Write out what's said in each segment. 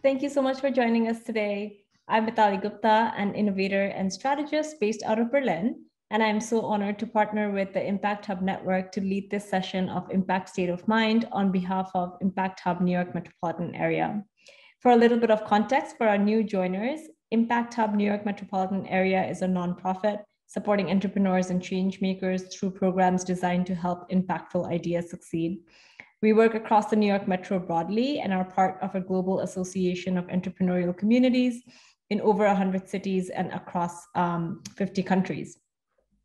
Thank you so much for joining us today. I'm Mitali Gupta, an innovator and strategist based out of Berlin, and I'm so honored to partner with the Impact Hub Network to lead this session of Impact State of Mind on behalf of Impact Hub New York Metropolitan Area. For a little bit of context for our new joiners, Impact Hub New York Metropolitan Area is a nonprofit supporting entrepreneurs and change makers through programs designed to help impactful ideas succeed. We work across the New York Metro broadly and are part of a global association of entrepreneurial communities in over 100 cities and across 50 countries.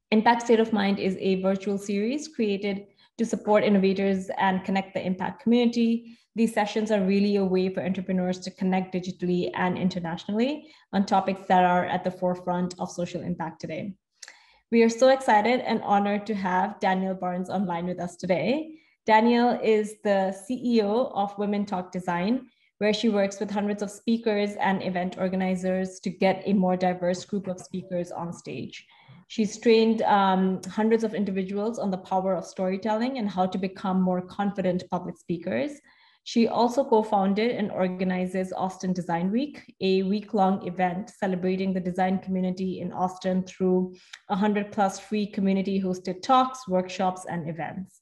Impact State of Mind is a virtual series created to support innovators and connect the impact community. These sessions are really a way for entrepreneurs to connect digitally and internationally on topics that are at the forefront of social impact today. We are so excited and honored to have Danielle Barnes online with us today. Danielle is the CEO of Women Talk Design, where she works with hundreds of speakers and event organizers to get a more diverse group of speakers on stage. She's trained hundreds of individuals on the power of storytelling and how to become more confident public speakers. She also co-founded and organizes Austin Design Week, a week-long event celebrating the design community in Austin through 100+ free community-hosted talks, workshops, and events.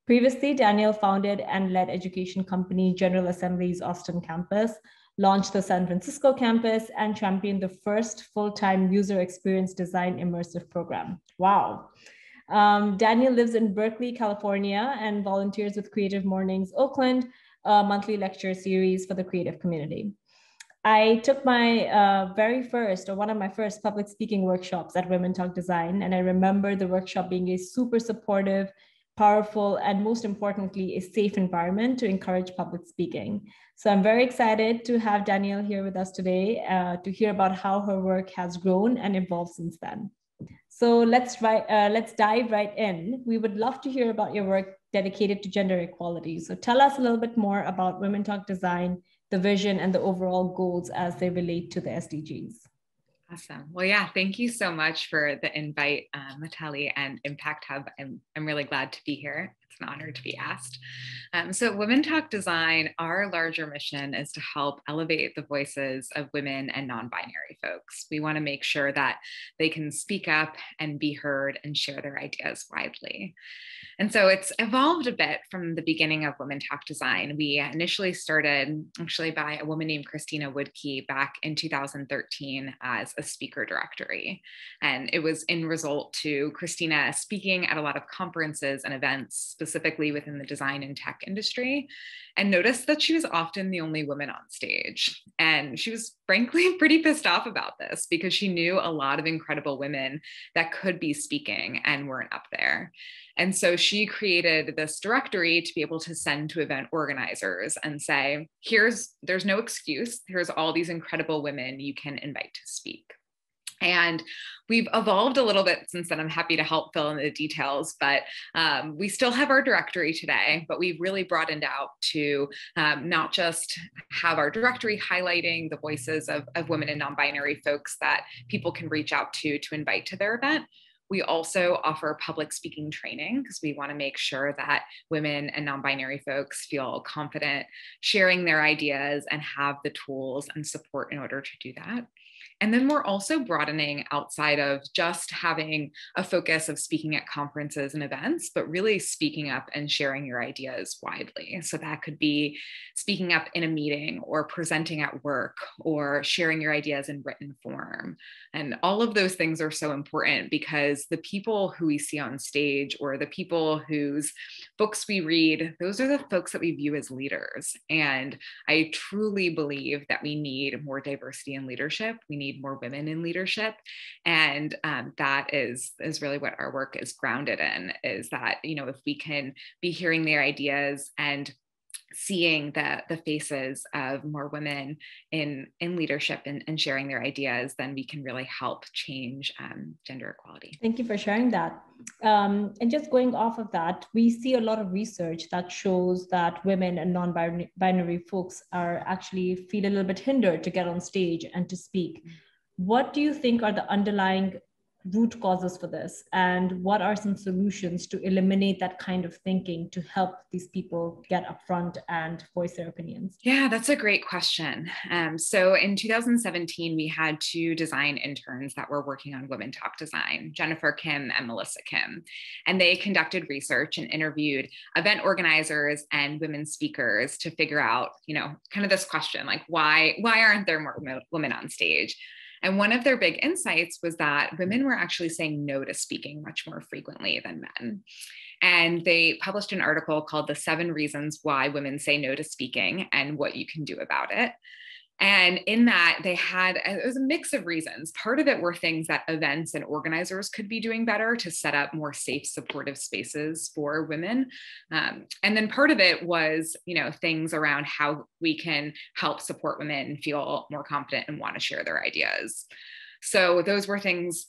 Previously, Danielle founded and led education company General Assembly's Austin campus, launched the San Francisco campus, and championed the first full-time User Experience Design Immersive program. Wow. Danielle lives in Berkeley, California, and volunteers with CreativeMornings Oakland, a monthly lecture series for the creative community. I took my one of my first public speaking workshops at Women Talk Design, and I remember the workshop being a super supportive, powerful, and most importantly, a safe environment to encourage public speaking. So I'm very excited to have Danielle here with us today to hear about how her work has grown and evolved since then. So let's dive right in. We would love to hear about your work dedicated to gender equality. So tell us a little bit more about Women Talk Design, the vision, and the overall goals as they relate to the SDGs. Awesome. Well, yeah, thank you so much for the invite, Mitali and Impact Hub. I'm really glad to be here. It's an honor to be asked. So Women Talk Design, our larger mission is to help elevate the voices of women and non-binary folks. We want to make sure that they can speak up and be heard and share their ideas widely. And so it's evolved a bit from the beginning of Women Talk Design. We initially started actually by a woman named Christina Woodkey back in 2013 as a speaker directory. And it was in result to Christina speaking at a lot of conferences and events, specifically within the design and tech industry, and noticed that she was often the only woman on stage. And she was frankly pretty pissed off about this because she knew a lot of incredible women that could be speaking and weren't up there. And so she created this directory to be able to send to event organizers and say, there's no excuse. Here's all these incredible women you can invite to speak. And we've evolved a little bit since then. I'm happy to help fill in the details, but we still have our directory today, but we've really broadened out to not just have our directory highlighting the voices of women and non-binary folks that people can reach out to invite to their event. We also offer public speaking training because we want to make sure that women and non-binary folks feel confident sharing their ideas and have the tools and support in order to do that. And then we're also broadening outside of just having a focus of speaking at conferences and events, but really speaking up and sharing your ideas widely. So that could be speaking up in a meeting or presenting at work or sharing your ideas in written form. And all of those things are so important because the people who we see on stage or the people whose books we read, those are the folks that we view as leaders. And I truly believe that we need more diversity in leadership. We need more women in leadership. And that is really what our work is grounded in, is that, if we can be hearing their ideas and seeing the faces of more women in leadership and sharing their ideas, then we can really help change gender equality. Thank you for sharing that. And just going off of that, we see a lot of research that shows that women and non-binary folks are actually feel a little bit hindered to get on stage and to speak. What do you think are the underlying root causes for this, and what are some solutions to eliminate that kind of thinking to help these people get upfront and voice their opinions? Yeah, that's a great question. So in 2017, we had two design interns that were working on Women Talk Design, Jennifer Kim and Melissa Kim. And they conducted research and interviewed event organizers and women speakers to figure out, kind of this question, like why aren't there more women on stage? And one of their big insights was that women were actually saying no to speaking much more frequently than men. And they published an article called The 7 Reasons Why Women Say No to Speaking and What You Can Do About It. And in that, it was a mix of reasons. Part of it were things that events and organizers could be doing better to set up more safe, supportive spaces for women. And then part of it was, things around how we can help support women feel more confident and want to share their ideas. So those were things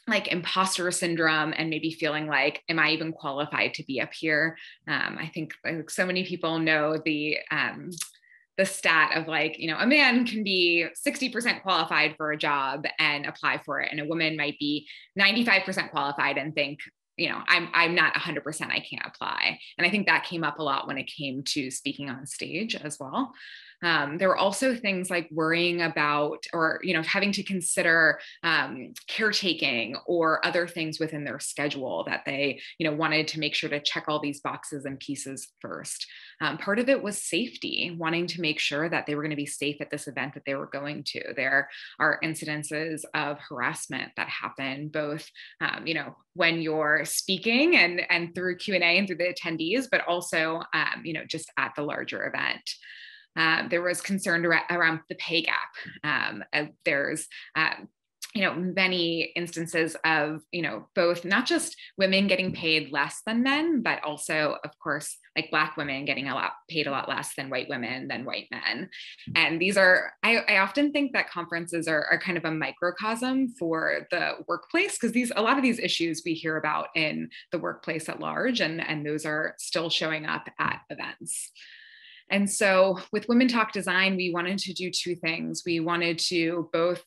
like impostor syndrome and maybe feeling like, am I even qualified to be up here? I think so many people know the stat of like, a man can be 60% qualified for a job and apply for it. And a woman might be 95% qualified and think, I'm not 100%, I can't apply. And I think that came up a lot when it came to speaking on stage as well. There were also things like worrying about or, having to consider caretaking or other things within their schedule that they, wanted to make sure to check all these boxes and pieces first. Part of it was safety, wanting to make sure that they were going to be safe at this event that they were going to. There are incidences of harassment that happen both, when you're speaking and through Q&A and through the attendees, but also, just at the larger event. There was concern around the pay gap. There's, many instances of, both not just women getting paid less than men, but also, of course, like Black women getting paid a lot less than white women than white men. And these are, I often think that conferences are kind of a microcosm for the workplace, because a lot of these issues we hear about in the workplace at large, and those are still showing up at events. And so with Women Talk Design, we wanted to do two things. We wanted to both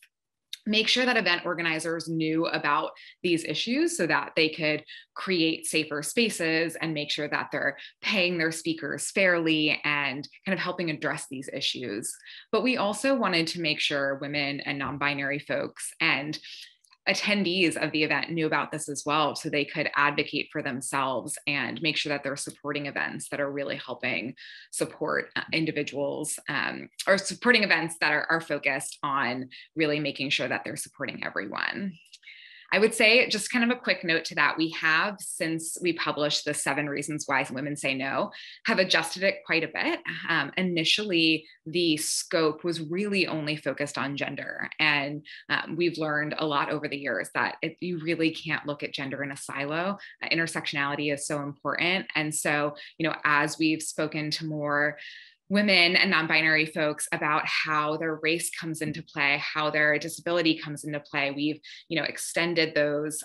make sure that event organizers knew about these issues so that they could create safer spaces and make sure that they're paying their speakers fairly and kind of helping address these issues. But we also wanted to make sure women and non-binary folks and attendees of the event knew about this as well, so they could advocate for themselves and make sure that they're supporting events that are really helping support individuals, or supporting events that are focused on really making sure that they're supporting everyone. I would say, just kind of a quick note to that, we have, since we published the 7 Reasons Why Women Say No, have adjusted it quite a bit. Initially, the scope was really only focused on gender. And we've learned a lot over the years that you really can't look at gender in a silo. Intersectionality is so important. And so, as we've spoken to more women and non-binary folks about how their race comes into play, how their disability comes into play, we've, extended those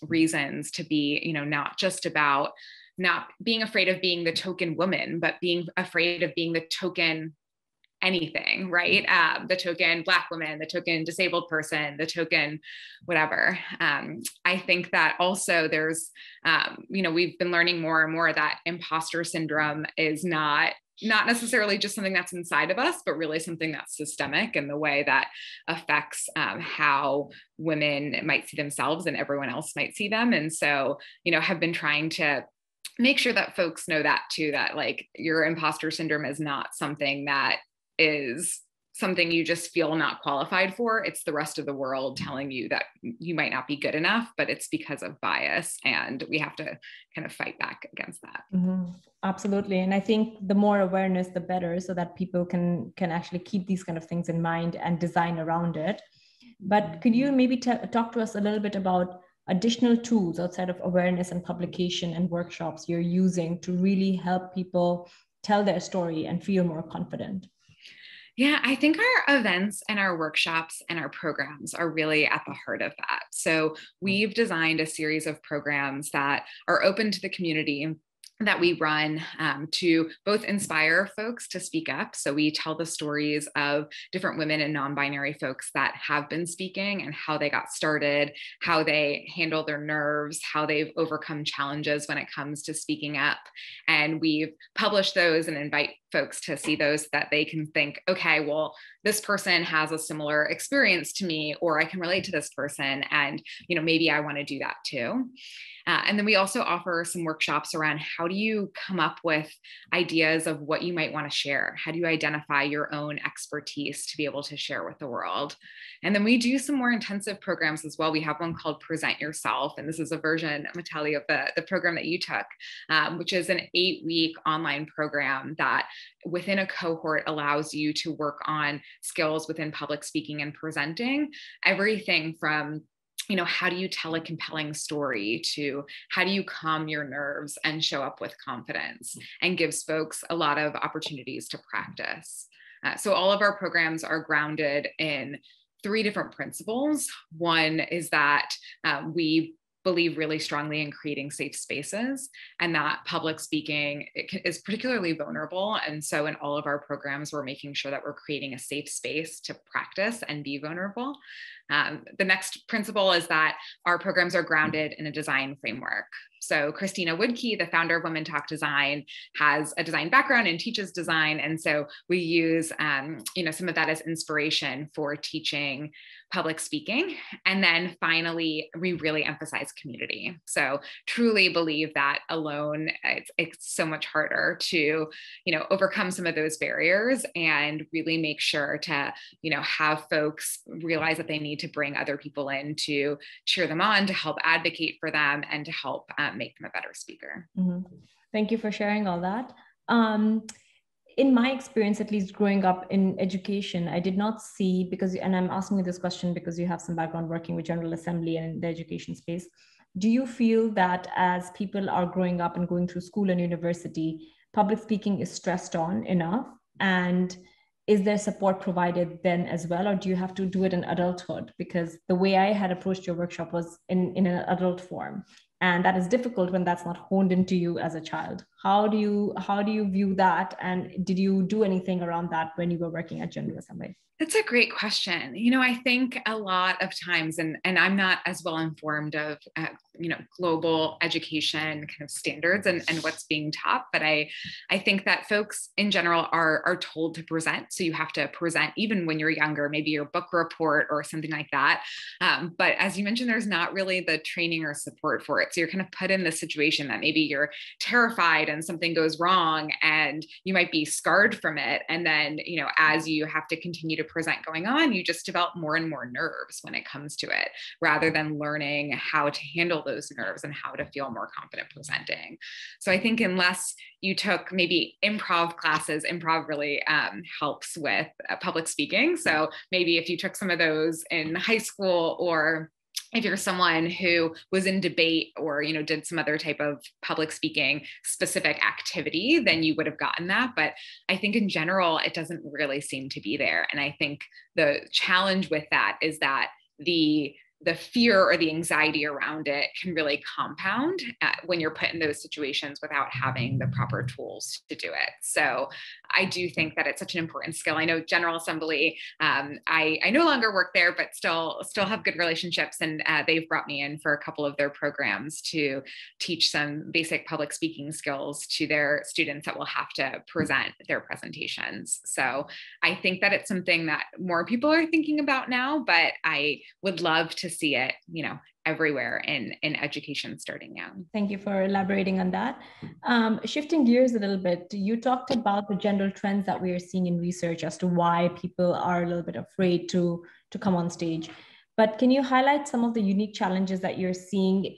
reasons to be, not just about not being afraid of being the token woman, but being afraid of being the token anything, right? The token Black woman, the token disabled person, the token whatever. I think that also there's, we've been learning more and more that impostor syndrome is not necessarily just something that's inside of us, but really something that's systemic in the way that affects how women might see themselves and everyone else might see them. And so, have been trying to make sure that folks know that too, that like your imposter syndrome is not something that is something you just feel not qualified for. It's the rest of the world telling you that you might not be good enough, but it's because of bias, and we have to kind of fight back against that. Mm-hmm. Absolutely. And I think the more awareness, the better, so that people can actually keep these kind of things in mind and design around it. But could you maybe talk to us a little bit about additional tools outside of awareness and publication and workshops you're using to really help people tell their story and feel more confident? Yeah, I think our events and our workshops and our programs are really at the heart of that. So we've designed a series of programs that are open to the community that we run to both inspire folks to speak up. So we tell the stories of different women and non-binary folks that have been speaking and how they got started, how they handle their nerves, how they've overcome challenges when it comes to speaking up. And we've published those and invite folks to see those that they can think, okay, well, this person has a similar experience to me, or I can relate to this person, and maybe I want to do that too. And then we also offer some workshops around how do you come up with ideas of what you might want to share? How do you identify your own expertise to be able to share with the world? And then we do some more intensive programs as well. We have one called Present Yourself. And this is a version, Matali, of the program that you took, which is an 8-week online program that within a cohort allows you to work on skills within public speaking and presenting, everything from how do you tell a compelling story to how do you calm your nerves and show up with confidence, and gives folks a lot of opportunities to practice. So all of our programs are grounded in 3 different principles. One is that we believe really strongly in creating safe spaces, and that public speaking is particularly vulnerable. And so in all of our programs, we're making sure that we're creating a safe space to practice and be vulnerable. The next principle is that our programs are grounded in a design framework. So Christina Woodkey, the founder of Women Talk Design, has a design background and teaches design. And so we use some of that as inspiration for teaching public speaking. And then finally, we really emphasize community. So truly believe that alone, it's so much harder to, overcome some of those barriers, and really make sure to, have folks realize that they need to bring other people in to cheer them on, to help advocate for them, and to help make them a better speaker. Mm-hmm. Thank you for sharing all that. In my experience, at least growing up in education, I did not see, and I'm asking you this question because you have some background working with General Assembly and in the education space. Do you feel that as people are growing up and going through school and university, public speaking is stressed on enough? And is there support provided then as well, or do you have to do it in adulthood? Because the way I had approached your workshop was in an adult form. And that is difficult when that's not honed into you as a child. How do you view that? And did you do anything around that when you were working at General Assembly? That's a great question. I think a lot of times, and I'm not as well informed of, global education kind of standards and what's being taught, but I think that folks in general are told to present. So you have to present even when you're younger, maybe your book report or something like that. But as you mentioned, there's not really the training or support for it. So you're kind of put in the situation that maybe you're terrified and something goes wrong and you might be scarred from it. And then, as you have to continue to present going on, you just develop more and more nerves when it comes to it, rather than learning how to handle those nerves and how to feel more confident presenting. So I think unless you took maybe improv classes, improv really helps with public speaking. So maybe if you took some of those in high school, or if you're someone who was in debate or, did some other type of public speaking specific activity, then you would have gotten that. But I think in general, it doesn't really seem to be there. And I think the challenge with that is that the fear or the anxiety around it can really compound when you're put in those situations without having the proper tools to do it. So I do think that it's such an important skill. I know General Assembly, I no longer work there, but still have good relationships. And they've brought me in for a couple of their programs to teach some basic public speaking skills to their students that will have to present their presentations. So I think that it's something that more people are thinking about now, but I would love to see it, everywhere in education starting now. Thank you for elaborating on that. Shifting gears a little bit, you talked about the general trends that we are seeing in research as to why people are a little bit afraid to come on stage. But can you highlight some of the unique challenges that you're seeing,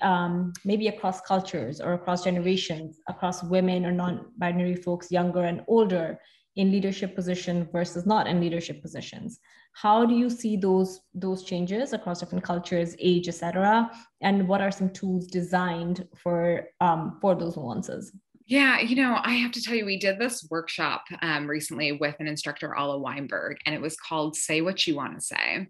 maybe across cultures or across generations, across women or non-binary folks, younger and older, in leadership positions versus not in leadership positions? How do you see those changes across different cultures, age, etc.? And what are some tools designed for those nuances? Yeah, I have to tell you, we did this workshop recently with an instructor, Alla Weinberg, and it was called Say What You Want to Say.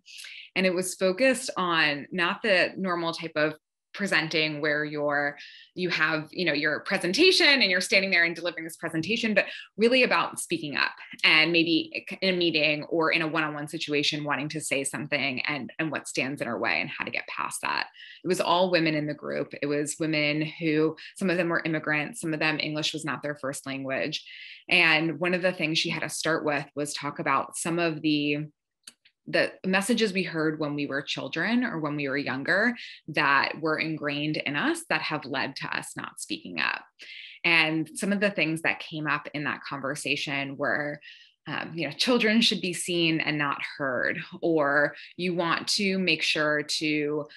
And it was focused on not the normal type of presenting where you have, your presentation and you're standing there and delivering this presentation, but really about speaking up and maybe in a meeting or in a one-on-one situation wanting to say something and what stands in our way and how to get past that. It was all women in the group. It was women who, some of them were immigrants, some of them English was not their first language. And one of the things she had to start with was talk about some of the messages we heard when we were children or when we were younger that were ingrained in us that have led to us not speaking up. And some of the things that came up in that conversation were, children should be seen and not heard, or you want to make sure to,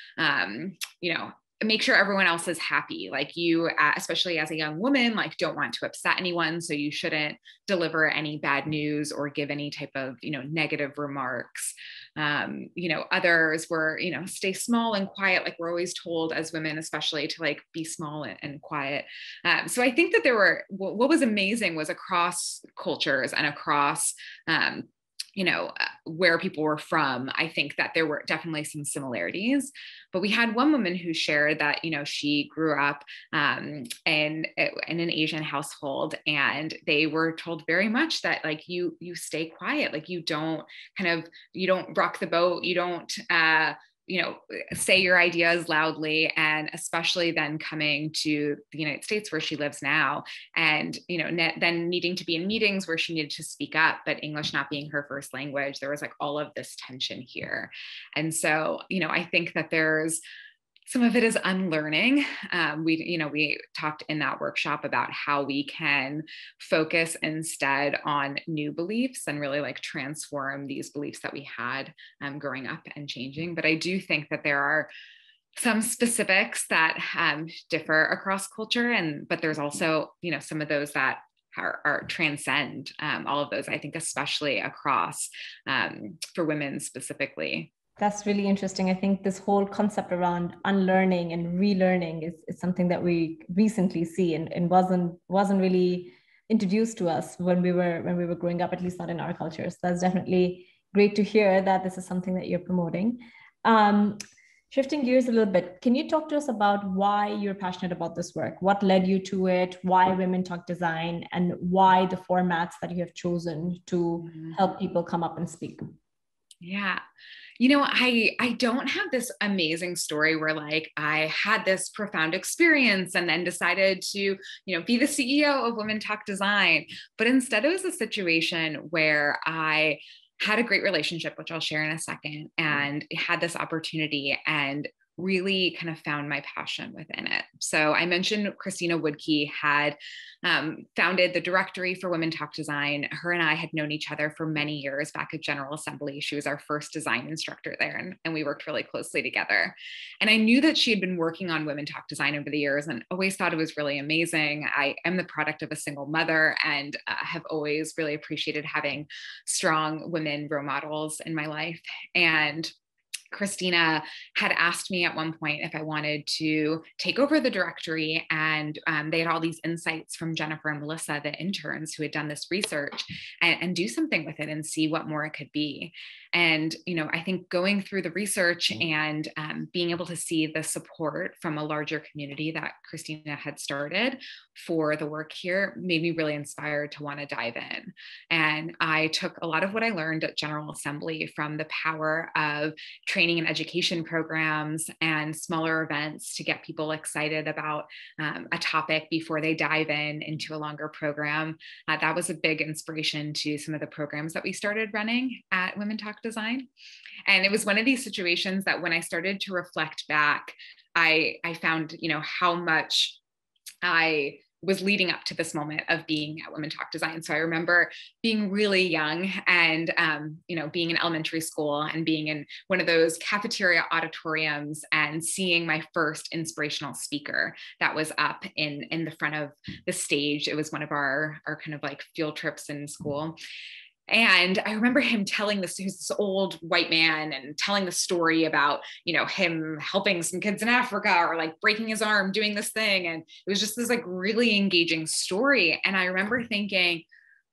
make sure everyone else is happy. Like you, especially as a young woman, like don't want to upset anyone. So you shouldn't deliver any bad news or give any type of, negative remarks. Others were, stay small and quiet. Like we're always told as women, especially to like be small and quiet. So I think that what was amazing was across cultures and across, where people were from, I think that there were definitely some similarities. But we had one woman who shared that, she grew up in an Asian household, and they were told very much that like you stay quiet, like you don't rock the boat, you don't say your ideas loudly. And especially then coming to the United States where she lives now, and, then needing to be in meetings where she needed to speak up, but English not being her first language, there was like all of this tension here. And so, I think that some of it is unlearning. We talked in that workshop about how we can focus instead on new beliefs and really like transform these beliefs that we had growing up and changing. But I do think that there are some specifics that differ across culture, but there's also, some of those that are transcend all of those, I think, especially across for women specifically. That's really interesting. I think this whole concept around unlearning and relearning is something that we recently see and wasn't really introduced to us when we were growing up, at least not in our cultures. That's definitely great to hear that this is something that you're promoting. Shifting gears a little bit, can you talk to us about why you're passionate about this work? What led you to it? Why Women Talk Design? And why the formats that you have chosen to help people come up and speak? Yeah. I don't have this amazing story where like I had this profound experience and then decided to, be the CEO of Women Talk Design. But instead it was a situation where I had a great relationship, which I'll share in a second, and had this opportunity and really kind of found my passion within it. So I mentioned Christina Woodkey had founded the directory for Women Talk Design. Her and I had known each other for many years back at General Assembly. She was our first design instructor there, and we worked really closely together. And I knew that she had been working on Women Talk Design over the years and always thought it was really amazing. I am the product of a single mother and have always really appreciated having strong women role models in my life. And Christina had asked me at one point if I wanted to take over the directory, and they had all these insights from Jennifer and Melissa, the interns who had done this research, and do something with it and see what more it could be. And, I think going through the research and being able to see the support from a larger community that Christina had started for the work here made me really inspired to want to dive in. And I took a lot of what I learned at General Assembly from the power of training and education programs and smaller events to get people excited about a topic before they dive into a longer program. That was a big inspiration to some of the programs that we started running at Women Talk Design. And it was one of these situations that when I started to reflect back, I found, how much I was leading up to this moment of being at Women Talk Design. So I remember being really young and, being in elementary school and being in one of those cafeteria auditoriums and seeing my first inspirational speaker that was up in the front of the stage. It was one of our kind of like field trips in school. And I remember him telling this, he was this old white man and telling the story about, him helping some kids in Africa or like breaking his arm, doing this thing. And it was just this like really engaging story. And I remember thinking,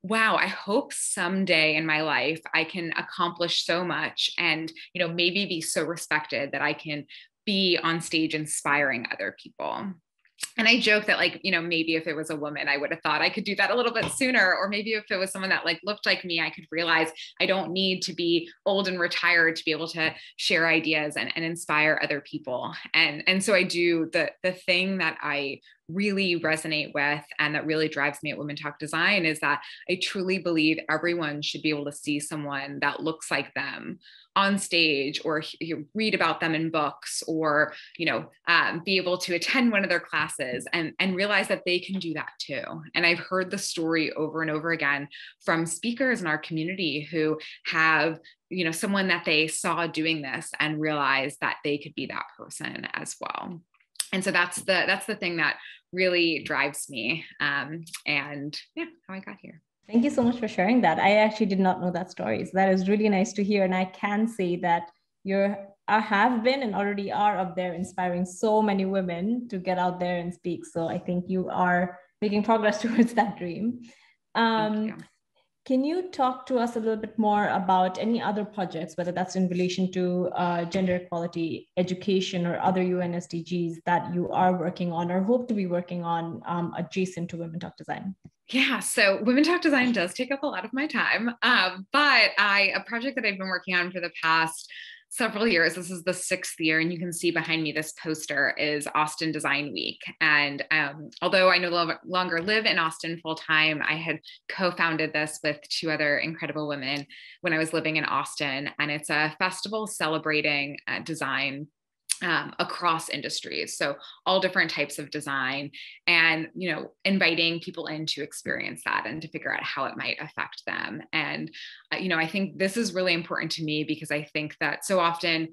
wow, I hope someday in my life I can accomplish so much and, maybe be so respected that I can be on stage inspiring other people. And I joke that, like, you know, maybe if it was a woman, I would have thought I could do that a little bit sooner. Or maybe if it was someone that like looked like me, I could realize I don't need to be old and retired to be able to share ideas and inspire other people. And so I do the thing that I really resonate with and that really drives me at Women Talk Design is that I truly believe everyone should be able to see someone that looks like them on stage, or read about them in books, or, you know, be able to attend one of their classes and realize that they can do that too. And I've heard the story over and over again from speakers in our community who have, you know, someone that they saw doing this and realized that they could be that person as well. And so that's the thing that really drives me. And yeah, how I got here. Thank you so much for sharing that. I actually did not know that story. So that is really nice to hear. And I can say that have been and already are up there inspiring so many women to get out there and speak. So I think you are making progress towards that dream. Can you talk to us a little bit more about any other projects, whether that's in relation to gender equality, education, or other UN SDGs that you are working on or hope to be working on adjacent to Women Talk Design? Yeah, so Women Talk Design does take up a lot of my time, but a project that I've been working on for the past several years, this is the 6th year, and you can see behind me this poster, is Austin Design Week. And although I no longer live in Austin full time, I had co-founded this with 2 other incredible women when I was living in Austin. And it's a festival celebrating design across industries. So all different types of design, and, you know, inviting people in to experience that and to figure out how it might affect them. And, you know, I think this is really important to me because I think that so often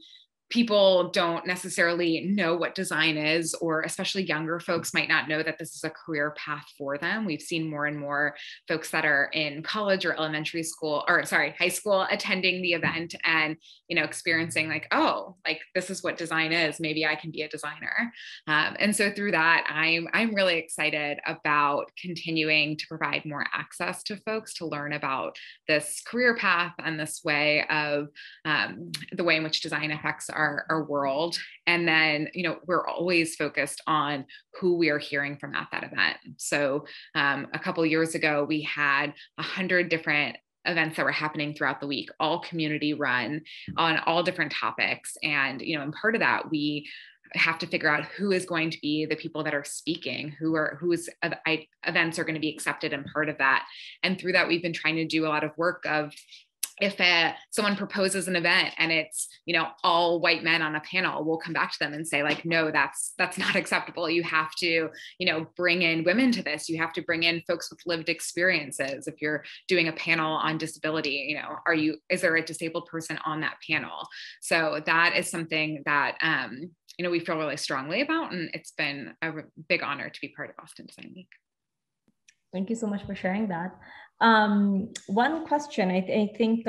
people don't necessarily know what design is, or especially younger folks might not know that this is a career path for them. We've seen more and more folks that are in college or elementary school, or sorry, high school, attending the event and, you know, experiencing like, oh, like this is what design is. Maybe I can be a designer. And so through that, I'm really excited about continuing to provide more access to folks to learn about this career path and this way of the way in which design affects our world. And then, you know, we're always focused on who we are hearing from at that event. So a couple of years ago, we had 100 different events that were happening throughout the week, all community run on all different topics. And, you know, and part of that, we have to figure out who is going to be the people that are speaking, whose events are going to be accepted and part of that. And through that, we've been trying to do a lot of work of, if someone proposes an event and it's, you know, all white men on a panel, we'll come back to them and say like, no, that's not acceptable. You have to, you know, bring in women to this. You have to bring in folks with lived experiences. If you're doing a panel on disability, you know, is there a disabled person on that panel? So that is something that, you know, we feel really strongly about, and it's been a big honor to be part of Austin Design Week. Thank you so much for sharing that. One question, I think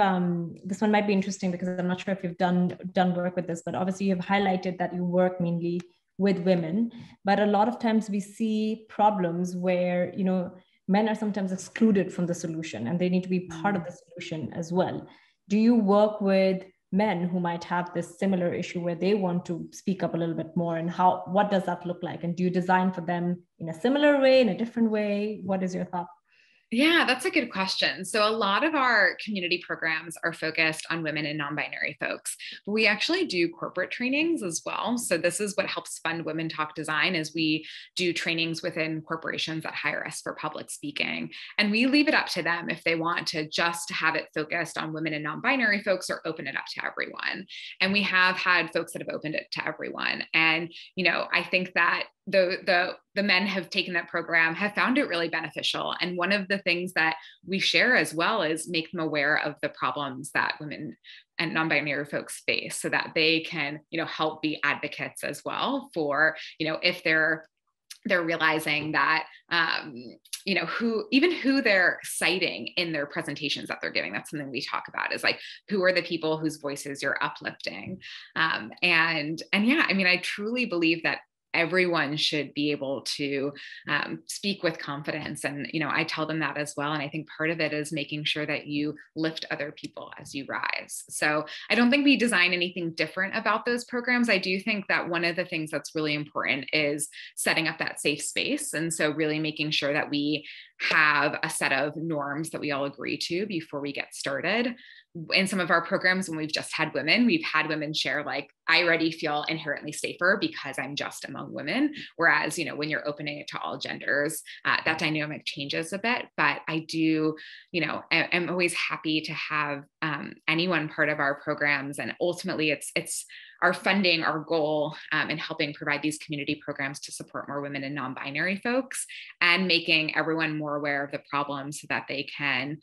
this one might be interesting because I'm not sure if you've done work with this, but obviously you've highlighted that you work mainly with women, but a lot of times we see problems where, you know, men are sometimes excluded from the solution and they need to be part of the solution as well. Do you work with men who might have this similar issue where they want to speak up a little bit more, and what does that look like? And do you design for them in a similar way, in a different way? What is your thought? Yeah, that's a good question. So a lot of our community programs are focused on women and non-binary folks, but we actually do corporate trainings as well. So this is what helps fund Women Talk Design, is we do trainings within corporations that hire us for public speaking. And we leave it up to them if they want to just have it focused on women and non-binary folks or open it up to everyone. And we have had folks that have opened it to everyone. And, you know, I think that the men have taken that program, have found it really beneficial. And one of the things that we share as well is make them aware of the problems that women and non-binary folks face, so that they can, you know, help be advocates as well for, you know, if they're realizing that, you know, who they're citing in their presentations that they're giving. That's something we talk about, is like, who are the people whose voices you're uplifting? And yeah, I mean, I truly believe that everyone should be able to speak with confidence. And, I tell them that as well. And I think part of it is making sure that you lift other people as you rise. So I don't think we design anything different about those programs. I do think that one of the things that's really important is setting up that safe space. And so really making sure that we have a set of norms that we all agree to before we get started. In some of our programs, when we've just had women, we've had women share like, I already feel inherently safer because I'm just among women. Whereas, when you're opening it to all genders, that dynamic changes a bit. But I do, I'm always happy to have anyone part of our programs. And ultimately it's our funding, our goal in helping provide these community programs to support more women and non-binary folks, and making everyone more aware of the problem so that they can,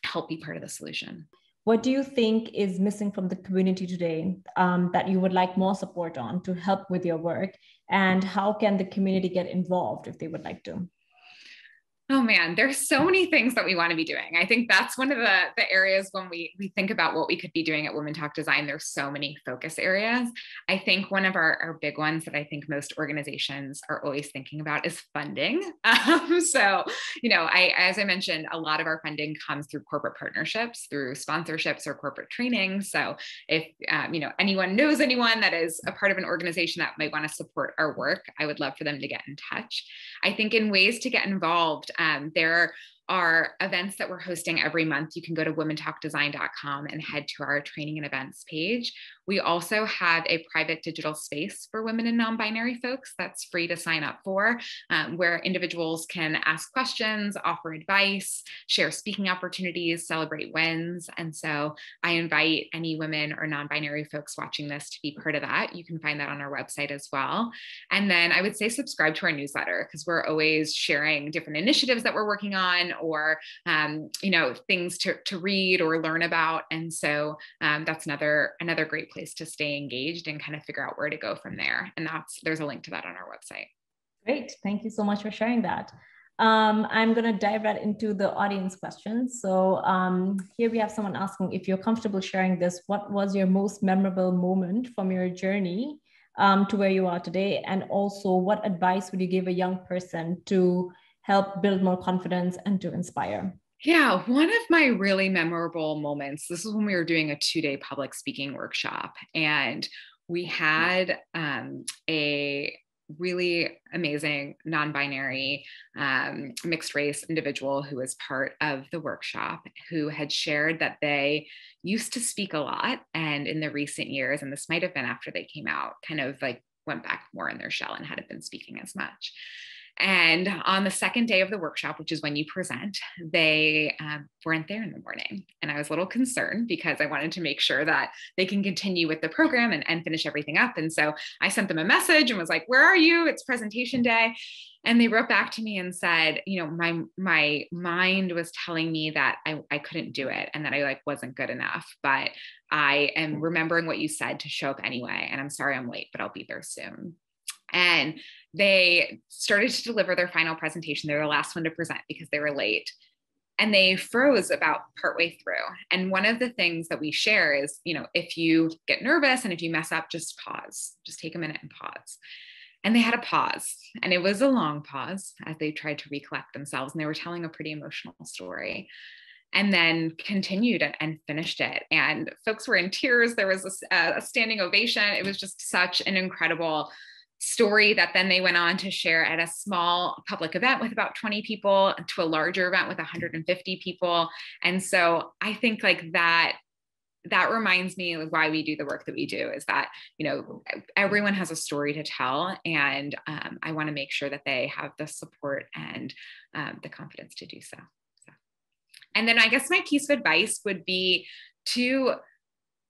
help be part of the solution. What do you think is missing from the community today that you would like more support on to help with your work? And how can the community get involved if they would like to? Oh man, there's so many things that we want to be doing. I think that's one of the areas when we think about what we could be doing at Women Talk Design, there's so many focus areas. I think one of our big ones that I think most organizations are always thinking about is funding. So, as I mentioned, a lot of our funding comes through corporate partnerships, through sponsorships or corporate training. So if, anyone knows anyone that is a part of an organization that might want to support our work, I would love for them to get in touch. I think in ways to get involved, there are events that we're hosting every month. You can go to womentalkdesign.com and head to our training and events page. We also have a private digital space for women and non-binary folks that's free to sign up for, where individuals can ask questions, offer advice, share speaking opportunities, celebrate wins. And so I invite any women or non-binary folks watching this to be part of that. You can find that on our website as well. And then I would say subscribe to our newsletter, because we're always sharing different initiatives that we're working on, or things to read or learn about. And so that's another great place to stay engaged and kind of figure out where to go from there. And there's a link to that on our website. Great. Thank you so much for sharing that. I'm going to dive right into the audience questions. So here we have someone asking, if you're comfortable sharing this, what was your most memorable moment from your journey to where you are today? And also, what advice would you give a young person to help build more confidence and to inspire? Yeah, one of my really memorable moments, this is when we were doing a 2-day public speaking workshop, and we had a really amazing non-binary mixed race individual who was part of the workshop, who had shared that they used to speak a lot, and in the recent years, and this might have been after they came out, kind of like went back more in their shell and hadn't been speaking as much. And on the second day of the workshop, which is when you present, they weren't there in the morning. And I was a little concerned because I wanted to make sure that they can continue with the program and finish everything up. And so I sent them a message and was like, where are you? It's presentation day. And they wrote back to me and said, my mind was telling me that I couldn't do it and that I wasn't good enough, but I am remembering what you said to show up anyway. And I'm sorry I'm late, but I'll be there soon. And they started to deliver their final presentation. They were the last one to present because they were late. And they froze about partway through. And one of the things that we share is, if you get nervous and if you mess up, just pause, just take a minute and pause. And they had a pause, and it was a long pause as they tried to recollect themselves. And they were telling a pretty emotional story, and then continued and finished it. And folks were in tears. There was a standing ovation. It was just such an incredible story that then they went on to share at a small public event with about 20 people to a larger event with 150 people. And so I think that reminds me of why we do the work that we do, is that, everyone has a story to tell. And I want to make sure that they have the support and the confidence to do so. And then I guess my piece of advice would be to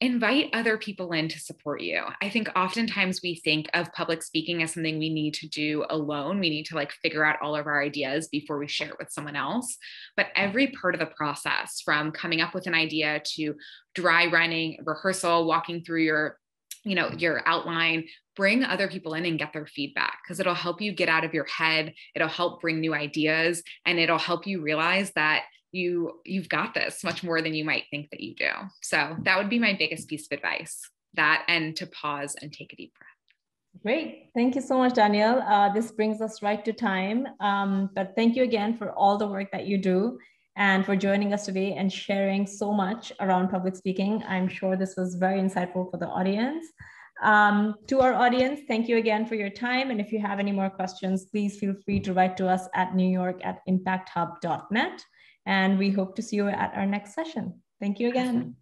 invite other people in to support you. I think oftentimes we think of public speaking as something we need to do alone. We need to figure out all of our ideas before we share it with someone else. But every part of the process, from coming up with an idea to dry running, rehearsal, walking through your outline, bring other people in and get their feedback, because it'll help you get out of your head. It'll help bring new ideas, and it'll help you realize that you've got this much more than you might think that you do. So that would be my biggest piece of advice, that, and to pause and take a deep breath. Great. Thank you so much, Danielle. This brings us right to time. But thank you again for all the work that you do and for joining us today and sharing so much around public speaking. I'm sure this was very insightful for the audience. To our audience, thank you again for your time. And if you have any more questions, please feel free to write to us at newyork@impacthub.net. And we hope to see you at our next session. Thank you again. Awesome.